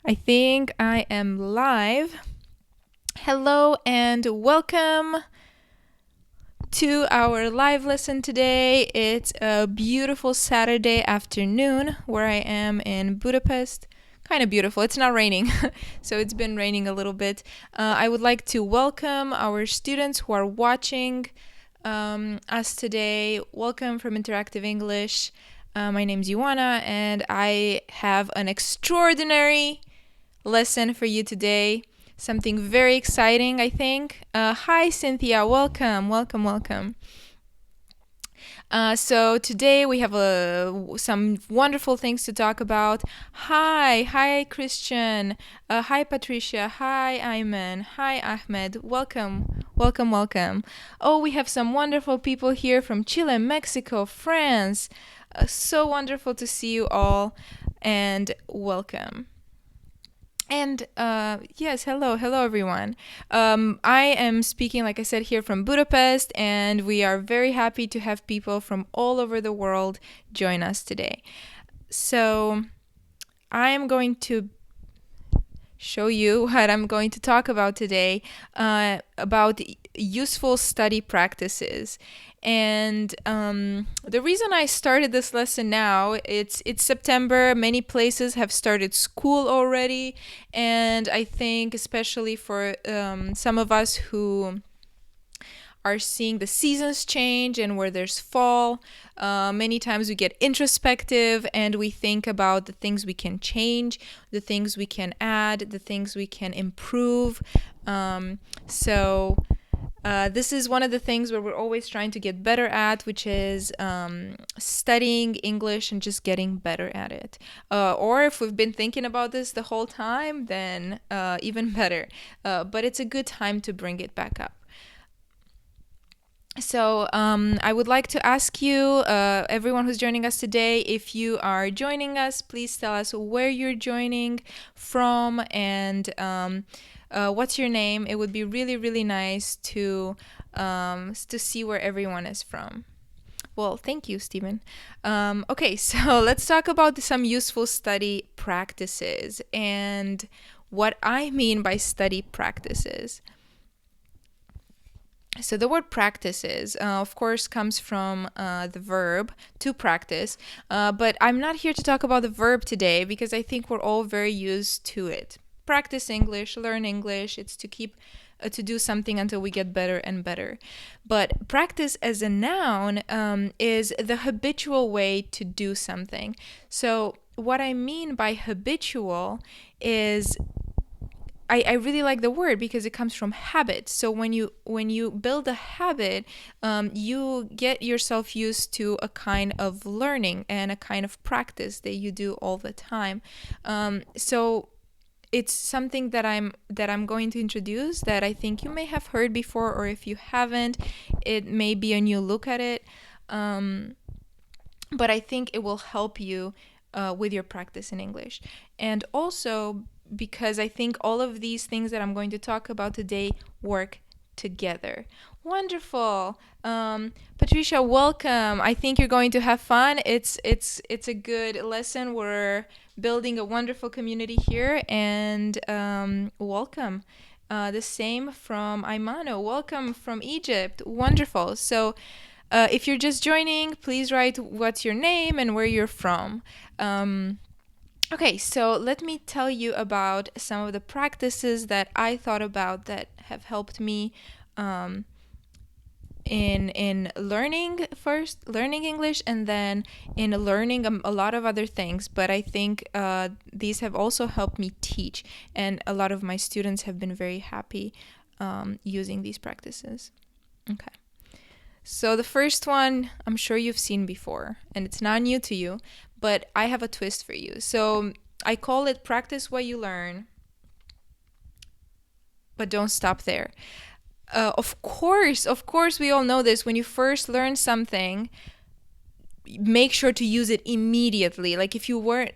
I think I am live. Hello and welcome to our live lesson today. It's a beautiful Saturday afternoon where I am in Budapest. Kind of beautiful. It's not raining, so it's been raining a little bit. I would like to welcome our students who are watching us today. Welcome from Interactive English. My name's Ioana, and I have an extraordinary lesson for you today. Something very exciting, I think. Hi, Cynthia. Welcome. So today we have some wonderful things to talk about. Hi, Christian. Hi, Patricia. Hi, Ayman. Hi, Ahmed. Welcome. Oh, we have some wonderful people here from Chile, Mexico, France. So wonderful to see you all, and welcome. And yes, hello everyone. I am speaking, like I said, here from Budapest, and we are very happy to have people from all over the world join us today. So I am going to show you what I'm going to talk about today, about useful study practices. And the reason I started this lesson now, it's September. Many places have started school already, and I think especially for some of us who are seeing the seasons change and where there's fall, many times we get introspective and we think about the things we can change, the things we can add, the things we can improve. This is one of the things where we're always trying to get better at, which is studying English and just getting better at it. Or if we've been thinking about this the whole time, then even better. But it's a good time to bring it back up. So I would like to ask you, everyone who's joining us today, if you are joining us, please tell us where you're joining from and what's your name. It would be really, really nice to see where everyone is from. Well, thank you, Stephen. Okay, so let's talk about some useful study practices and what I mean by study practices. So the word practices, of course, comes from the verb to practice, but I'm not here to talk about the verb today because I think we're all very used to it. Practice English, learn English, it's to keep to do something until we get better and better. But practice as a noun is the habitual way to do something. So what I mean by habitual is I really like the word because it comes from habit. So when you build a habit, you get yourself used to a kind of learning and a kind of practice that you do all the time. So it's something that I'm going to introduce that I think you may have heard before, or if you haven't, it may be a new look at it. But I think it will help you with your practice in English. And also because I think all of these things that I'm going to talk about today work together. Wonderful. Patricia, welcome. I think you're going to have fun. It's a good lesson. We're building a wonderful community here, and welcome. The same from Aymano. Welcome from Egypt. Wonderful. So if you're just joining, please write what's your name and where you're from. Okay, so let me tell you about some of the practices that I thought about that have helped me in learning English, and then in learning a lot of other things. But I think these have also helped me teach, and a lot of my students have been very happy using these practices. Okay. So the first one, I'm sure you've seen before, and it's not new to you, but I have a twist for you. So I call it practice what you learn, but don't stop there. Of course, we all know this. When you first learn something, make sure to use it immediately. Like if you learn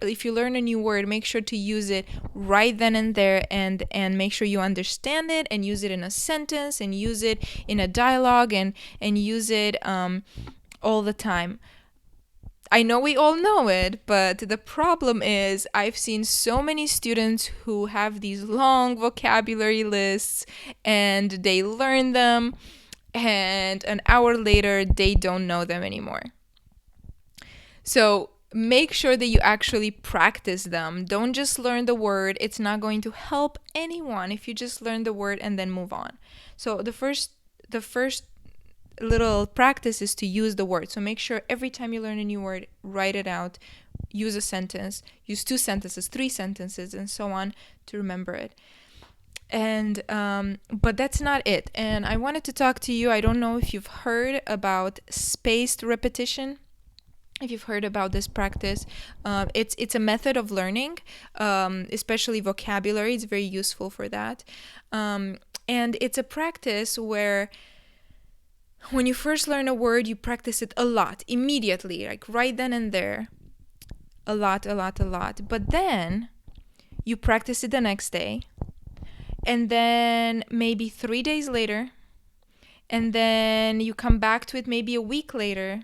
a new word, make sure to use it right then and there, and make sure you understand it and use it in a sentence and use it in a dialogue and use it all the time. I know we all know it, but the problem is I've seen so many students who have these long vocabulary lists and they learn them, and an hour later they don't know them anymore. So make sure that you actually practice them. Don't just learn the word. It's not going to help anyone if you just learn the word and then move on. So the first little practice is to use the word. So make sure every time you learn a new word, write it out, use a sentence, use 2 sentences, 3 sentences, and so on to remember it. And but that's not it. And I wanted to talk to you. I don't know if you've heard about spaced repetition. If you've heard about this practice, it's a method of learning, especially vocabulary. It's very useful for that. And it's a practice where when you first learn a word, you practice it a lot, immediately, like right then and there. A lot, a lot, a lot. But then you practice it the next day, and then maybe 3 days later, and then you come back to it maybe a week later,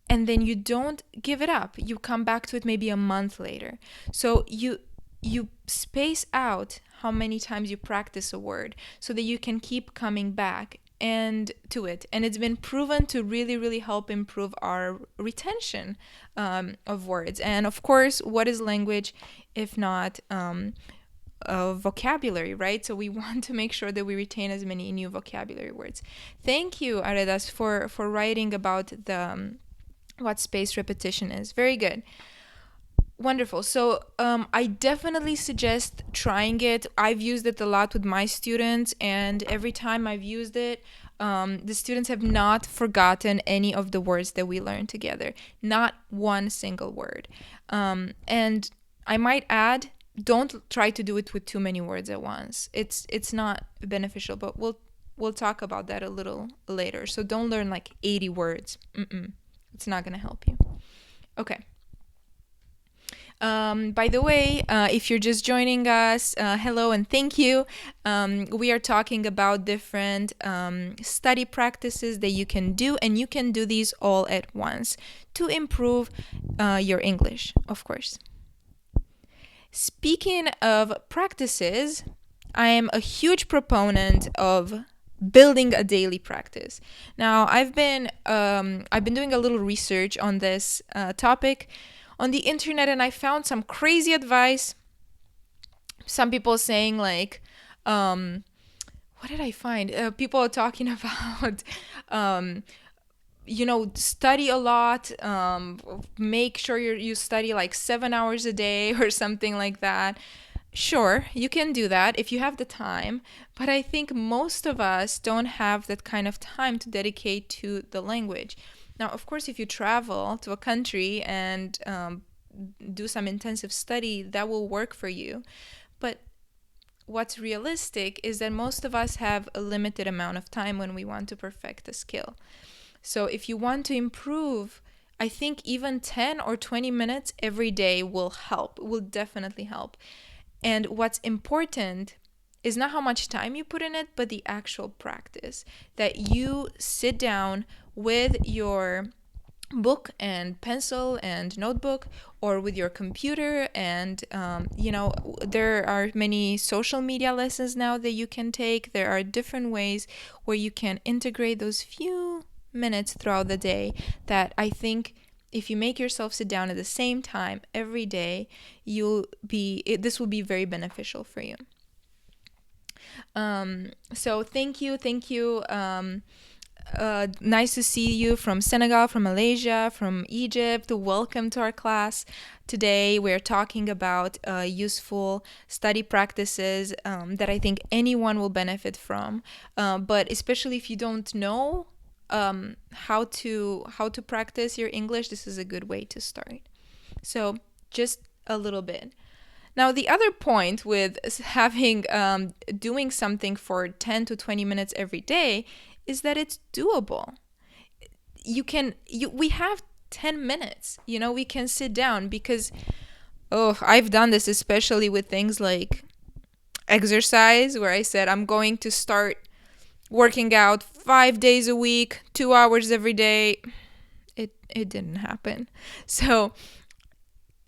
and then you don't give it up. You come back to it maybe a month later. So you space out how many times you practice a word so that you can keep coming back and to it. And it's been proven to really, really help improve our retention of words. And of course, what is language if not vocabulary, right? So we want to make sure that we retain as many new vocabulary words. Thank you, Aredas, for writing about the what spaced repetition is. Very good. Wonderful. So I definitely suggest trying it. I've used it a lot with my students, and every time I've used it, the students have not forgotten any of the words that we learned together. Not one single word. And I might add, don't try to do it with too many words at once. It's not beneficial, but we'll talk about that a little later. So don't learn like 80 words. It's not going to help you. Okay. By the way, if you're just joining us, hello and thank you. We are talking about different study practices that you can do, and you can do these all at once to improve your English, of course. Speaking of practices, I am a huge proponent of building a daily practice. Now, I've been doing a little research on this topic on the internet, and I found some crazy advice. Some people saying like, what did I find? People are talking about, study a lot. Make sure you study like 7 hours a day or something like that. Sure, you can do that if you have the time, but I think most of us don't have that kind of time to dedicate to the language. Now, of course, if you travel to a country and do some intensive study, that will work for you. But what's realistic is that most of us have a limited amount of time when we want to perfect a skill. So if you want to improve, I think even 10 or 20 minutes every day will help, will definitely help. And what's important is not how much time you put in it, but the actual practice. That you sit down with your book and pencil and notebook, or with your computer, and there are many social media lessons now that you can take. There are different ways where you can integrate those few minutes throughout the day that I think if you make yourself sit down at the same time every day, this will be very beneficial for you. So thank you. Nice to see you from Senegal, from Malaysia, from Egypt. Welcome to our class. Today we're talking about useful study practices that I think anyone will benefit from. But especially if you don't know how to practice your English, this is a good way to start. So just a little bit. Now, the other point with having doing something for 10 to 20 minutes every day is that it's doable. We have 10 minutes. We can sit down because I've done this especially with things like exercise, where I said I'm going to start working out 5 days a week, 2 hours every day. it didn't happen. So,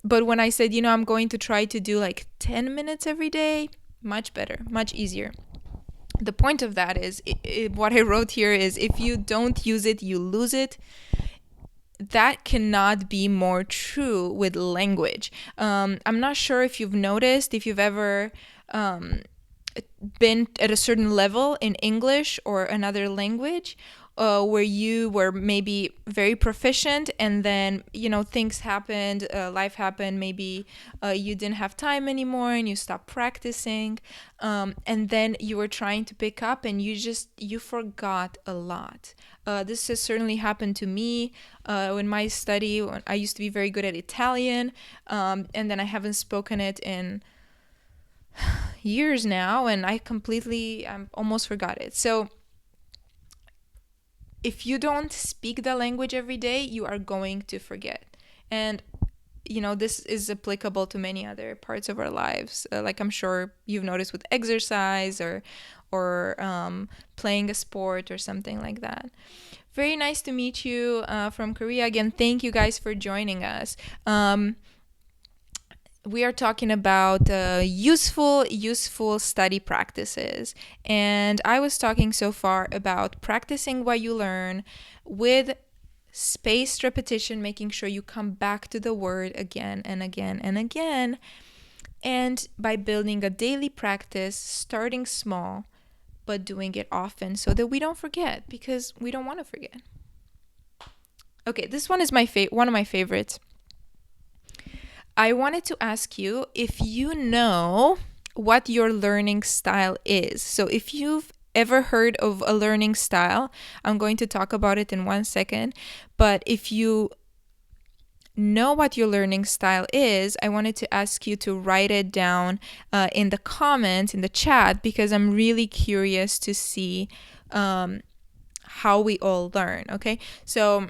but when I said, I'm going to try to do like 10 minutes every day, much better, much easier. The point of that is, what I wrote here is, if you don't use it, you lose it. That cannot be more true with language. I'm not sure if you've noticed, if you've ever been at a certain level in English or another language, where you were maybe very proficient, and then things happened, life happened, maybe you didn't have time anymore and you stopped practicing, and then you were trying to pick up and you forgot a lot. This has certainly happened to me in my study. When I used to be very good at Italian, and then I haven't spoken it in years now, and I almost forgot it. So if you don't speak the language every day, you are going to forget. And this is applicable to many other parts of our lives. Like I'm sure you've noticed with exercise or playing a sport or something like that. Very nice to meet you from Korea. Again, thank you guys for joining us. We are talking about useful study practices. And I was talking so far about practicing what you learn with spaced repetition, making sure you come back to the word again and again and again. And by building a daily practice, starting small, but doing it often so that we don't forget, because we don't want to forget. Okay, this one is one of my favorites. I wanted to ask you if you know what your learning style is. So if you've ever heard of a learning style, I'm going to talk about it in 1 second. But if you know what your learning style is, I wanted to ask you to write it down in the comments, in the chat, because I'm really curious to see how we all learn, okay? So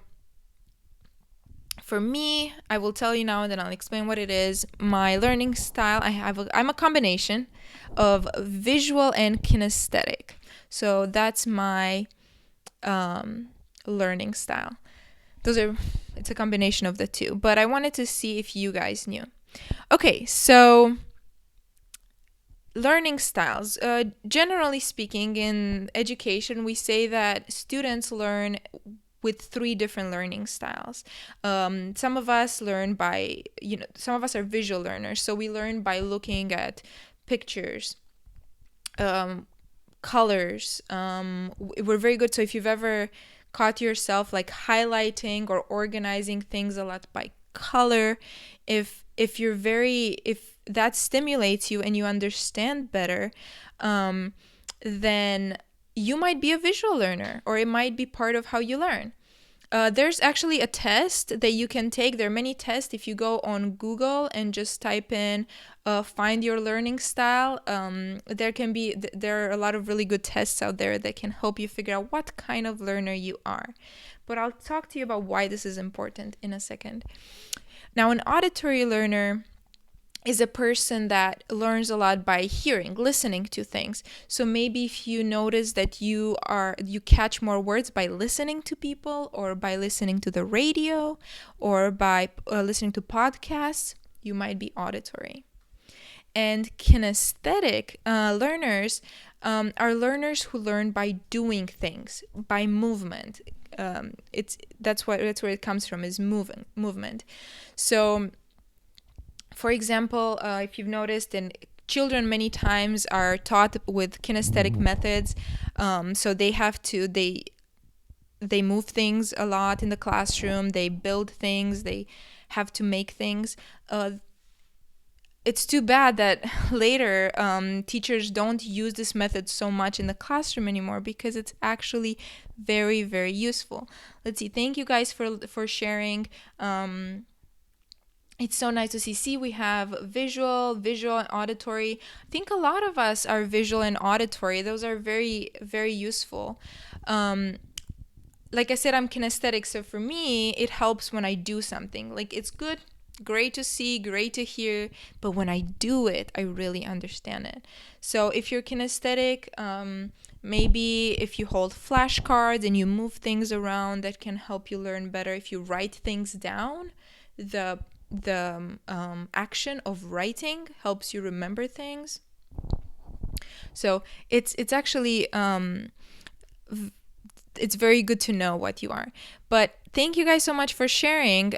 for me, I will tell you now and then I'll explain what it is. My learning style, I'm a combination of visual and kinesthetic. So that's my learning style. It's a combination of the two, but I wanted to see if you guys knew. Okay, so learning styles. Generally speaking, in education, we say that students learn with 3 different learning styles. Some of us learn some of us are visual learners, so we learn by looking at pictures, colors. We're very good. So if you've ever caught yourself like highlighting or organizing things a lot by color, if that stimulates you and you understand better, then you might be a visual learner, or it might be part of how you learn. There's actually a test that you can take. There are many tests. If you go on Google and just type in find your learning style, there are a lot of really good tests out there that can help you figure out what kind of learner you are. But I'll talk to you about why this is important in a second. Now, an auditory learner is a person that learns a lot by hearing, listening to things. So maybe if you notice that you catch more words by listening to people, or by listening to the radio, or by listening to podcasts, you might be auditory. And kinesthetic learners are learners who learn by doing things, by movement. That's where it comes from, is movement. So, for example, if you've noticed, children many times are taught with kinesthetic methods. So they move things a lot in the classroom. They build things. They have to make things. It's too bad that later teachers don't use this method so much in the classroom anymore, because it's actually very, very useful. Let's see. Thank you guys for sharing. It's so nice to see. See, we have visual and auditory. I think a lot of us are visual and auditory. Those are very, very useful. Like I said, I'm kinesthetic, so for me, it helps when I do something. Like, it's good Great to see, great to hear, but when I do it, I really understand it. So if you're kinesthetic, maybe if you hold flashcards and you move things around, that can help you learn better. If you write things down, the action of writing helps you remember things. So it's actually it's very good to know what you are. But thank you guys so much for sharing.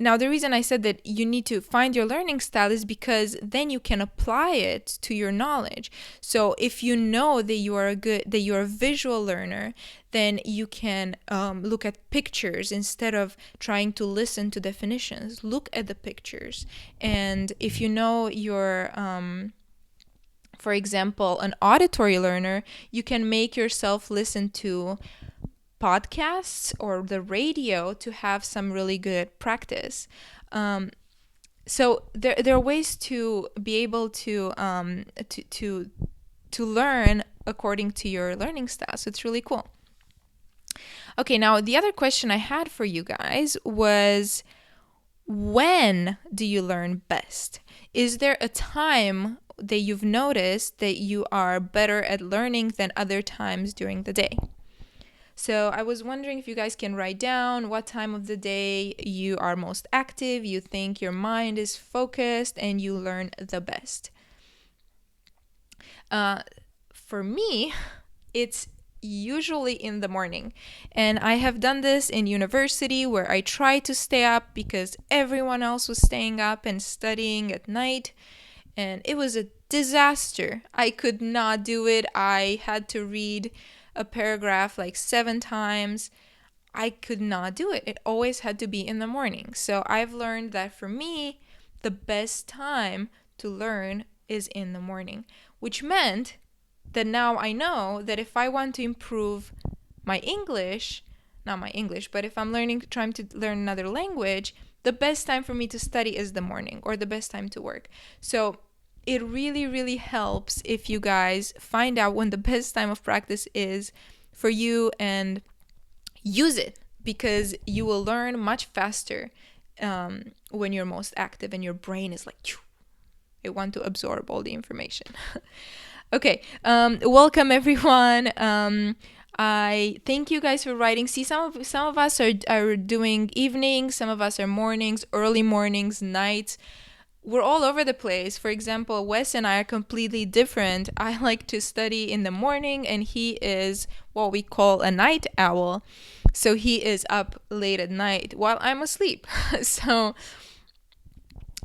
Now, the reason I said that you need to find your learning style is because then you can apply it to your knowledge. So if you know that you're a visual learner, then you can look at pictures instead of trying to listen to definitions. Look at the pictures. And if you know you're for example, an auditory learner, you can make yourself listen to podcasts or the radio to have some really good practice. So there are ways to be able to learn according to your learning style. So it's really cool. Okay, now the other question I had for you guys was, when do you learn best? Is there a time that you've noticed that you are better at learning than other times during the day? So I was wondering if you guys can write down what time of the day you are most active, you think your mind is focused, and you learn the best. For me, it's usually in the morning. And I have done this in university where I tried to stay up because everyone else was staying up and studying at night. And it was a disaster. I could not do it. I had to read a paragraph like 7 times. I could not do it. It always had to be in the morning. So I've learned that for me, the best time to learn is in the morning, which meant that now I know that if I want to improve my English, not my English, but if I'm trying to learn another language, the best time for me to study is the morning, or the best time to work. So it really, really helps if you guys find out when the best time of practice is for you and use it, because you will learn much faster when you're most active and your brain is like, it want to absorb all the information. Okay, welcome everyone. I thank you guys for writing. See, some of us are doing evenings, some of us are mornings, early mornings, nights. We're all over the place. For example, Wes and I are completely different. I like to study in the morning, and he is what we call a night owl. So he is up late at night while I'm asleep. So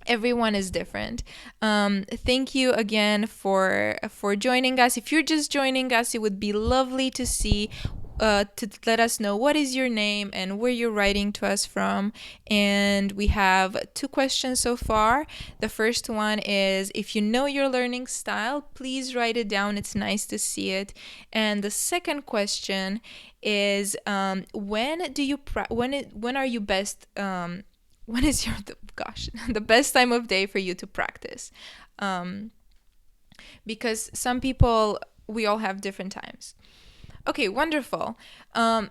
everyone is different. Thank you again for joining us. If you're just joining us, it would be lovely to see to let us know what is your name and where you're writing to us from. And we have 2 questions so far. The first one is, if you know your learning style, please write it down. It's nice to see it. And the second question is, when do you when are you best when is the best time of day for you to practice? Because some people, we all have different times. Okay, wonderful. I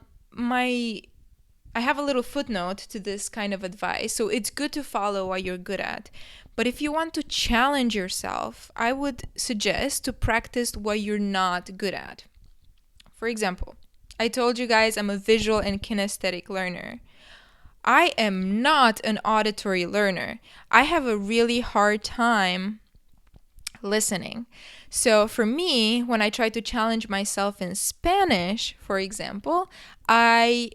have a little footnote to this kind of advice. So it's good to follow what you're good at. But if you want to challenge yourself, I would suggest to practice what you're not good at. For example, I told you guys I'm a visual and kinesthetic learner. I am not an auditory learner. I have a really hard time listening. So for me, when I try to challenge myself in Spanish, for example, I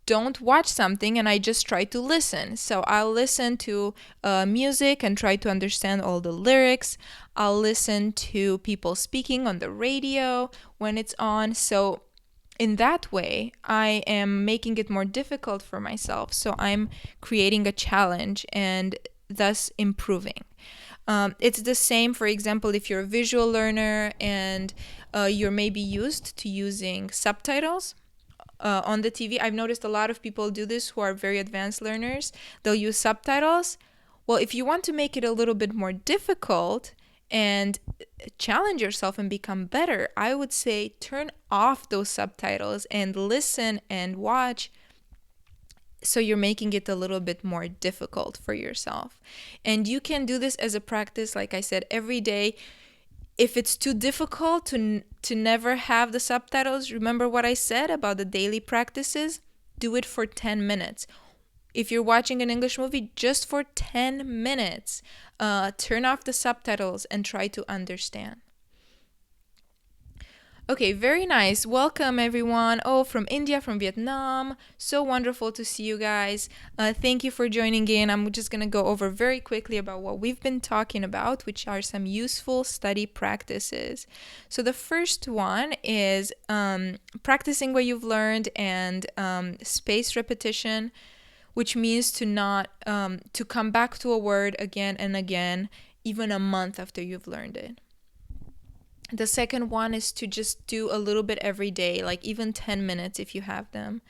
don't watch something and I just try to listen. So I'll listen to music and try to understand all the lyrics. I'll listen to people speaking on the radio when it's on. So in that way, I am making it more difficult for myself. So I'm creating a challenge and thus improving. It's the same, for example, if you're a visual learner and you're maybe used to using subtitles on the TV. I've noticed a lot of people do this who are very advanced learners. They'll use subtitles. Well, if you want to make it a little bit more difficult and challenge yourself and become better, I would say turn off those subtitles and listen and watch So you're making it a little bit more difficult for yourself. And you can do this as a practice, like I said, every day. If it's too difficult to never have the subtitles, remember what I said about the daily practices? Do it for 10 minutes. If you're watching an English movie, just for 10 minutes, turn off the subtitles and try to understand. Okay, very nice. Welcome, everyone. Oh, from India, from Vietnam. So wonderful to see you guys. Thank you for joining in. I'm just going to go over very quickly about what we've been talking about, which are some useful study practices. So the first one is practicing what you've learned and spaced repetition, which means to come back to a word again and again, even a month after you've learned it. The second one is to just do a little bit every day, like even 10 minutes if you have them.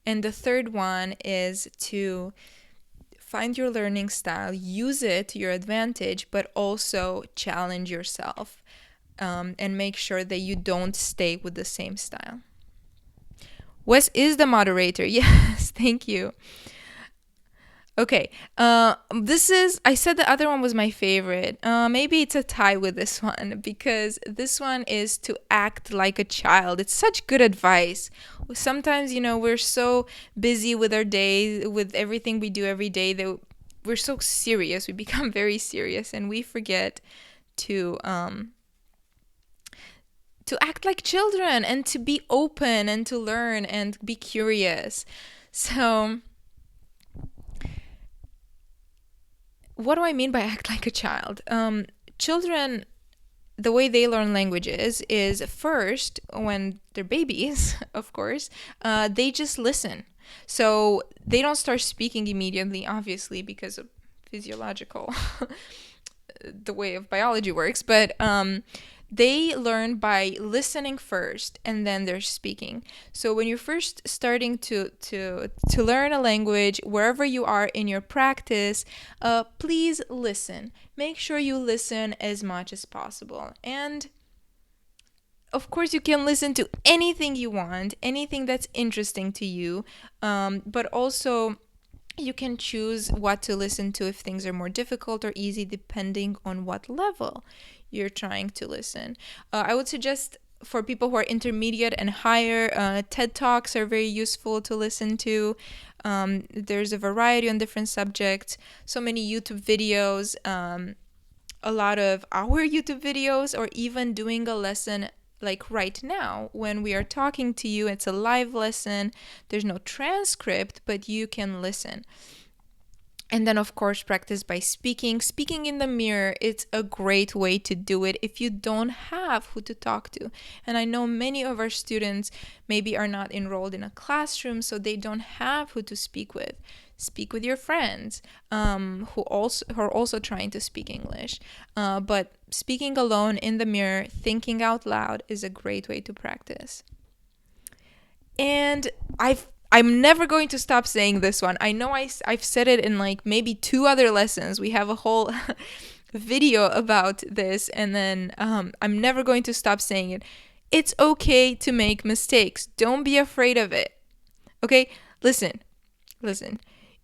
And the third one is to find your learning style, use it to your advantage, but also challenge yourself and make sure that you don't stay with the same style. Wes is the moderator. Yes, thank you. Okay, I said the other one was my favorite. Maybe it's a tie with this one because this one is to act like a child. It's such good advice. Sometimes, we're so busy with our day, with everything we do every day that we're so serious. We become very serious and we forget to act like children and to be open and to learn and be curious. So what do I mean by act like a child? Children, the way they learn languages is first, when they're babies, of course, they just listen. So they don't start speaking immediately, obviously, because of physiological, the way of biology works. But they learn by listening first and then they're speaking. So when you're first starting to learn a language, wherever you are in your practice, please listen. Make sure you listen as much as possible. And of course, you can listen to anything you want, anything that's interesting to you, but also you can choose what to listen to if things are more difficult or easy, depending on what level you're trying to listen. I would suggest for people who are intermediate and higher, TED Talks are very useful to listen to. There's a variety on different subjects, so many YouTube videos, a lot of our YouTube videos, or even doing a lesson like right now when we are talking to you. It's a live lesson. There's no transcript, but you can listen. And then, of course, practice by speaking. Speaking in the mirror, it's a great way to do it if you don't have who to talk to. And I know many of our students maybe are not enrolled in a classroom, so they don't have who to speak with. Speak with your friends who are also trying to speak English. But speaking alone in the mirror, thinking out loud, is a great way to practice. And I'm never going to stop saying this one. I know I've said it in like maybe 2 other lessons. We have a whole video about this, and then I'm never going to stop saying it. It's okay to make mistakes. Don't be afraid of it. Okay? Listen.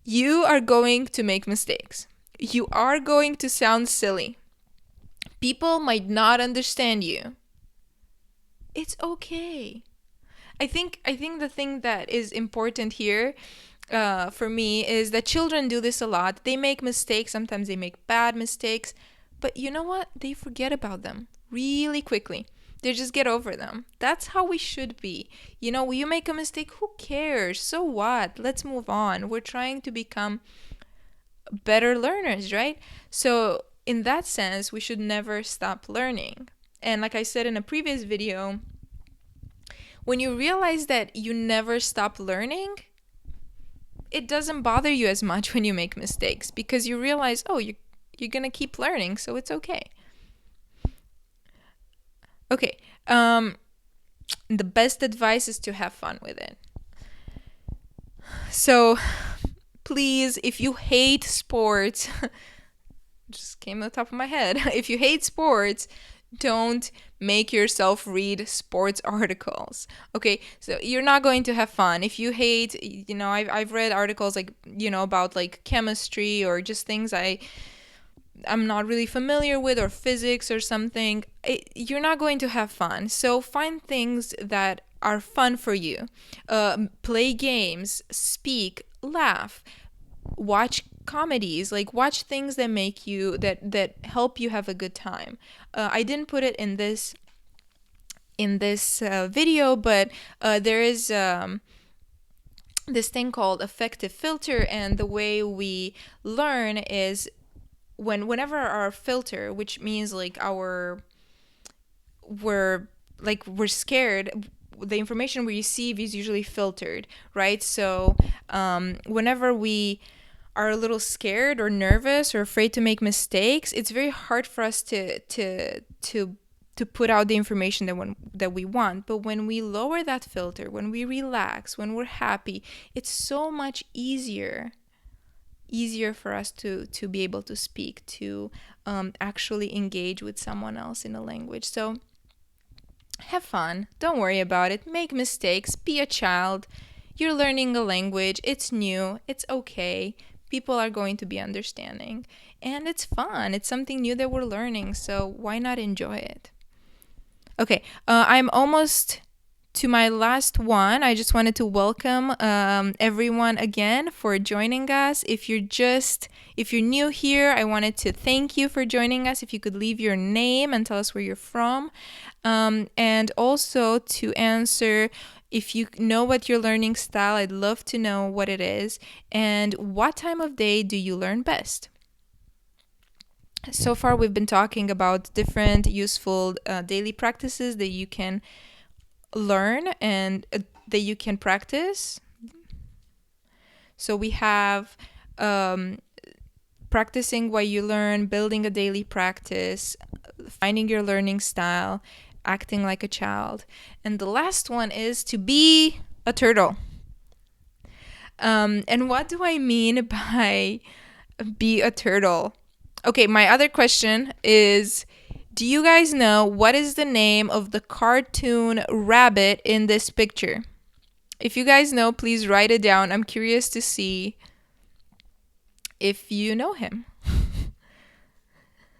You are going to make mistakes. You are going to sound silly. People might not understand you. It's okay. I think the thing that is important here for me is that children do this a lot. They make mistakes. Sometimes they make bad mistakes. But you know what? They forget about them really quickly. They just get over them. That's how we should be. You make a mistake, who cares? So what? Let's move on. We're trying to become better learners, right? So in that sense, we should never stop learning. And like I said in a previous video, when you realize that you never stop learning, it doesn't bother you as much when you make mistakes because you realize, oh, you're going to keep learning, so it's okay. Okay, the best advice is to have fun with it. So please, if you hate sports, just came on the top of my head. If you hate sports, Don't make yourself read sports articles. Okay, so you're not going to have fun. If you hate, I've read articles like, about like chemistry or just things I'm not really familiar with, or physics or something. You're not going to have fun. So find things that are fun for you. Play games, speak, laugh, watch comedies, like watch things that make you that help you have a good time. I didn't put it in this video, but there is this thing called affective filter, and the way we learn is whenever our filter, which means like we're scared, the information we receive is usually filtered, right? So whenever we are a little scared or nervous or afraid to make mistakes, it's very hard for us to put out the information that we want. But when we lower that filter, when we relax, when we're happy, it's so much easier for us to be able to speak, to actually engage with someone else in a language. So have fun. Don't worry about it. Make mistakes. Be a child. You're learning a language. It's new. It's okay. People are going to be understanding. And it's fun. It's something new that we're learning. So why not enjoy it? Okay, I'm almost to my last one. I just wanted to welcome everyone again for joining us. If you're new here, I wanted to thank you for joining us. If you could leave your name and tell us where you're from. And also to answer, if you know what your learning style, I'd love to know what it is. And what time of day do you learn best? So far, we've been talking about different useful daily practices that you can learn and that you can practice. So we have practicing what you learn, building a daily practice, finding your learning style, acting like a child. And the last one is to be a turtle. And what do I mean by be a turtle? Okay, my other question is, do you guys know what is the name of the cartoon rabbit in this picture? If you guys know, please write it down. I'm curious to see if you know him.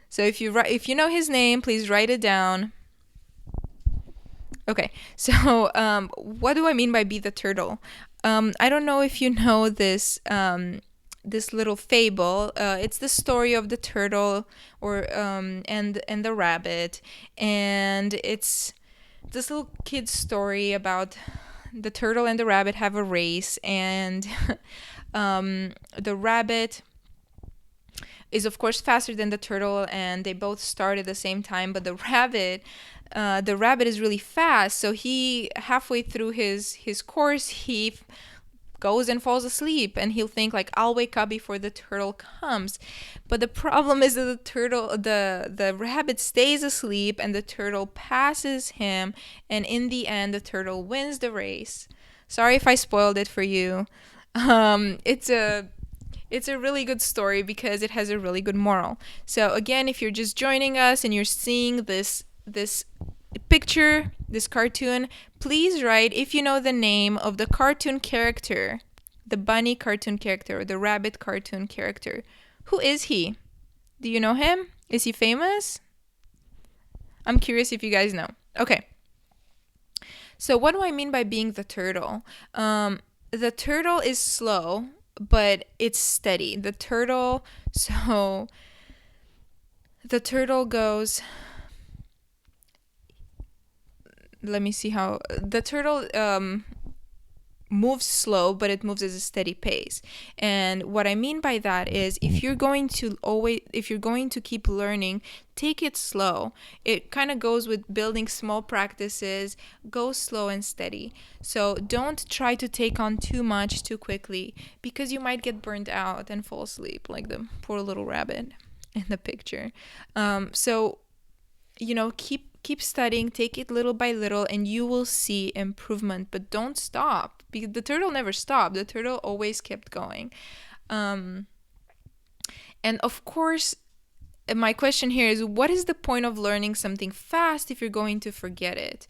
So if you know his name, please write it down. Okay, so what do I mean by be the turtle? I don't know if you know this little fable. It's the story of the turtle and the rabbit, and it's this little kid's story about the turtle and the rabbit have a race, and the rabbit is of course faster than the turtle, and they both start at the same time. But the rabbit is really fast, so he halfway through his course he goes and falls asleep, and he'll think like, I'll wake up before the turtle comes. But the problem is that the rabbit stays asleep, and the turtle passes him, and in the end the turtle wins the race. Sorry if I spoiled it for you. It's a really good story because it has a really good moral. So again, if you're just joining us and you're seeing this picture, this cartoon, please write if you know the name of the cartoon character, the bunny cartoon character, or the rabbit cartoon character. Who is he? Do you know him? Is he famous? I'm curious if you guys know. Okay. So what do I mean by being the turtle? The turtle is slow, but it's steady. The turtle goes, let me see how the turtle moves slow, but it moves at a steady pace. And what I mean by that is, if you're going to keep learning, take it slow. It kind of goes with building small practices. Go slow and steady. So don't try to take on too much too quickly, because you might get burnt out and fall asleep like the poor little rabbit in the picture. So keep studying, take it little by little, and you will see improvement. But don't stop, because the turtle never stopped. The turtle always kept going. And of course, my question here is, what is the point of learning something fast if you're going to forget it?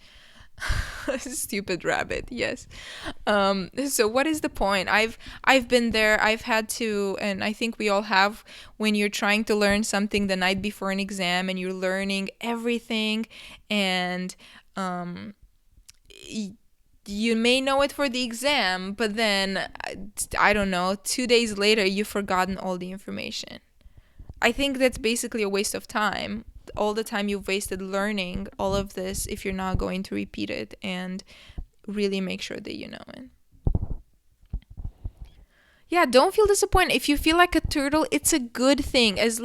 Stupid rabbit, yes. So what is the point? I've been there. I've had to, and I think we all have, when you're trying to learn something the night before an exam and you're learning everything, and you may know it for the exam, but then I don't know, 2 days later you've forgotten all the information. I think that's basically a waste of time. All the time you've wasted learning all of this if you're not going to repeat it and really make sure that you know it. Yeah, don't feel disappointed. If you feel like a turtle, it's a good thing. As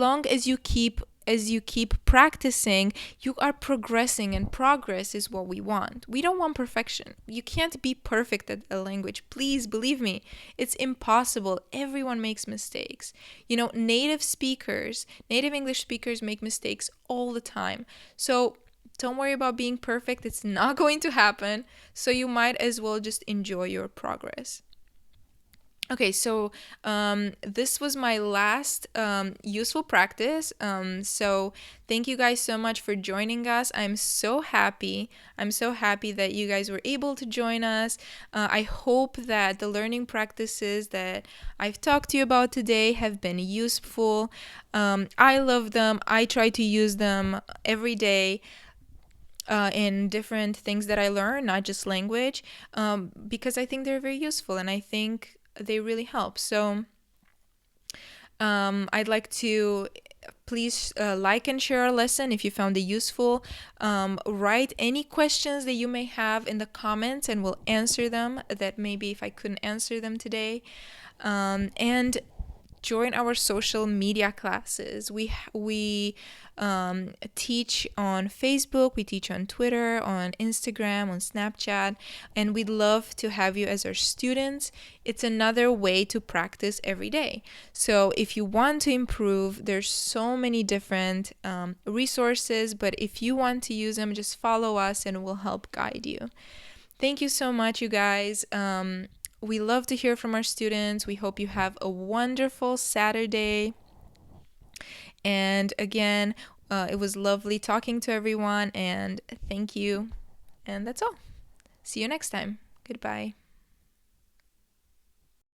you keep practicing, you are progressing, and progress is what we want. We don't want perfection. You can't be perfect at a language. Please believe me, it's impossible. Everyone makes mistakes. Native English speakers make mistakes all the time. So don't worry about being perfect. It's not going to happen. So you might as well just enjoy your progress. Okay, so this was my last useful practice. So thank you guys so much for joining us. I'm so happy. I'm so happy that you guys were able to join us. I hope that the learning practices that I've talked to you about today have been useful. I love them. I try to use them every day. In different things that I learn, not just language, because I think they're very useful and I think they really help. So I'd like to please like and share our lesson if you found it useful. Write any questions that you may have in the comments and we'll answer them, that maybe if I couldn't answer them today. And join our social media classes. We teach on Facebook, we teach on Twitter, on Instagram, on Snapchat, and we'd love to have you as our students. It's another way to practice every day. So if you want to improve, there's so many different resources, but if you want to use them, just follow us and we'll help guide you. Thank you so much, you guys. We love to hear from our students. We hope you have a wonderful Saturday. And again, it was lovely talking to everyone, and thank you. And that's all. See you next time. Goodbye.